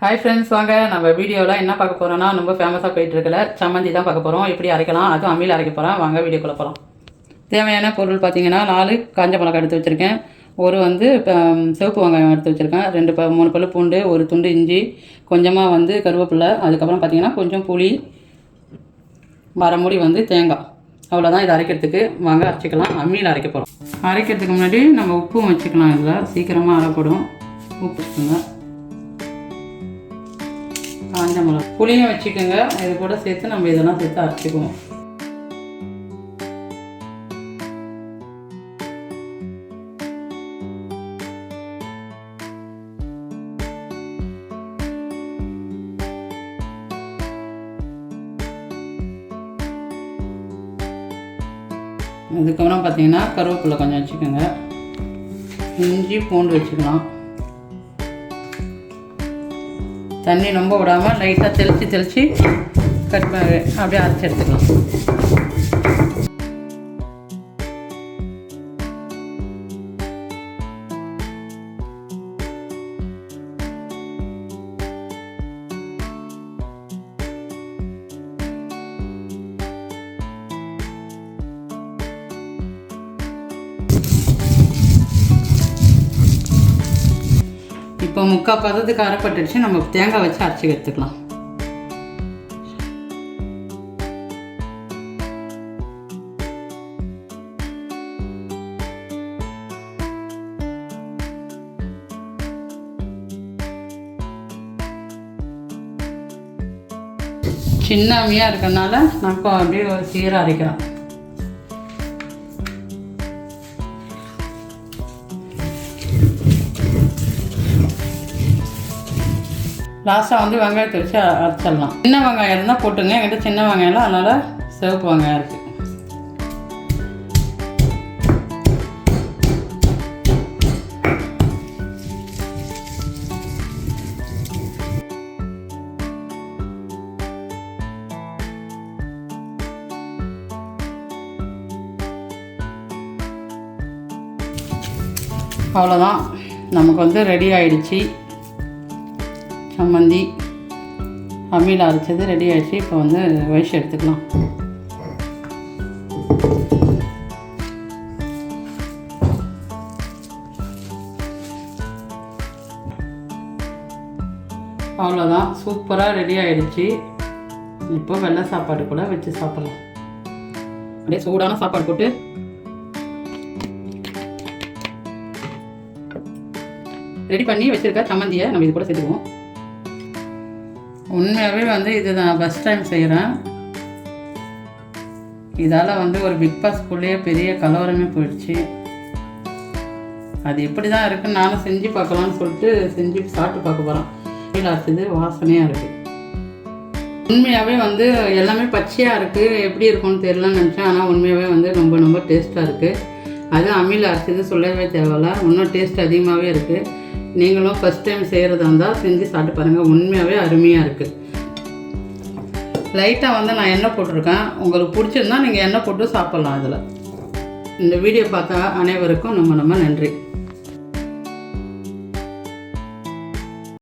Hi friends, வாங்க நம்ம வீடியோவில் என்ன பார்க்க போகிறோன்னா ரொம்ப ஃபேமஸாக போயிட்டுருக்கல சம்மந்தி தான் பார்க்க போகிறோம். எப்படி அரைக்கலாம், அதுவும் அம்மியில் அரைக்க போகிறோம். வாங்க வீடியோக்குள்ளே போகலாம். தேவையான பொருள் பார்த்தீங்கன்னா 4 காஞ்ச மிளகாய் எடுத்து வச்சுருக்கேன். ஒரு சிவப்பு வெங்காயம் எடுத்து வச்சுருக்கேன். 3 பல்லு பூண்டு, ஒரு துண்டு இஞ்சி, கொஞ்சமாக கருவேப்பிலை, அதுக்கப்புறம் பார்த்தீங்கன்னா கொஞ்சம் புளி, மூடி தேங்காய். அவ்வளோதான். இதை அரைக்கிறதுக்கு வாங்க அரைச்சிக்கலாம். அம்மியில் அரைக்க போகிறோம். அரைக்கிறதுக்கு முன்னாடி நம்ம உப்பும் வச்சுக்கலாம். இதில் சீக்கிரமாக அரைப்படும். உப்பு வச்சுக்கோங்க. காஞ்ச மிளகா, புளியும் வச்சுக்கோங்க. இது கூட சேர்த்து நம்ம இதெல்லாம் சேர்த்து அரைச்சிக்குவோம். அதுக்கப்புறம் பார்த்தீங்கன்னா கருவேப்பிலை கொஞ்சம் வச்சுக்கோங்க. இஞ்சி பூண்டு வச்சுக்கலாம். தண்ணி ரொம்ப விடாமல் லைட்டாக தெளித்து கட் பண்ணி அப்படியே அரைச்சி எடுத்துக்கலாம். இப்போ முக்கால் பதத்துக்கு அரைப்பட்டுடுச்சு. நம்ம தேங்காய் வச்சு அரைச்சி எடுத்துக்கலாம். சின்ன அம்மியாக இருக்கிறதுனால நம்ம அப்படியே ஒரு சீராக அரைக்கிறோம். லாஸ்ட்டாக வெங்காயத்தை வச்சு அரைச்சிடலாம். சின்ன வெங்காயம் இருந்தால் போட்டுங்க. என்கிட்ட சின்ன வெங்காயம்லாம், அதனால் சிவப்பு வெங்காயம் இருக்குது. அவ்வளோதான், நமக்கு ரெடி ஆகிடுச்சு. சம்மந்தி அம்மியில் அரைச்சது ரெடி ஆகிடுச்சு. இப்போ வயசு எடுத்துக்கலாம். அவ்வளோதான், சூப்பராக ரெடி ஆகிடுச்சு. இப்போ வெள்ளை சாப்பாடு கூட வச்சு சாப்பிடலாம். அப்படியே சூடான சாப்பாடு போட்டு ரெடி பண்ணி வச்சுருக்க சம்மந்தியை நம்ம இது கூட சேர்த்துக்குவோம். உண்மையாகவே இது நான் ஃபஸ்ட் டைம் செய்கிறேன். இதால் ஒரு பிக் பாஸ்க்குள்ளேயே பெரிய கலவரமே போயிடுச்சு. அது எப்படி தான் இருக்குன்னு நானும் செஞ்சு பார்க்கலான்னு சொல்லிட்டு செஞ்சு சாப்பிட்டு பார்க்க போகிறேன். அரைச்சது வாசனையாக இருக்குது. உண்மையாகவே எல்லாமே பச்சையாக இருக்குது. எப்படி இருக்கும்னு தெரியலன்னு நினச்சேன். ஆனால் உண்மையாகவே ரொம்ப ரொம்ப டேஸ்ட்டாக இருக்குது. அதுவும் அம்மியில் அரைச்சது சொல்லவே தேவையில்ல. இன்னும் டேஸ்ட் அதிகமாகவே இருக்குது. நீங்களும் ஃபஸ்ட் டைம் செய்கிறதா இருந்தால் செஞ்சு சாப்பிட்டு பாருங்கள். உண்மையாகவே அருமையாக இருக்குது. லைட்டாக நான் எண்ணெய் போட்டிருக்கேன். உங்களுக்கு பிடிச்சிருந்தா நீங்கள் எண்ணெய் போட்டு சாப்பிட்லாம். இதில் இந்த வீடியோ பார்த்தா அனைவருக்கும் ரொம்ப நன்றி.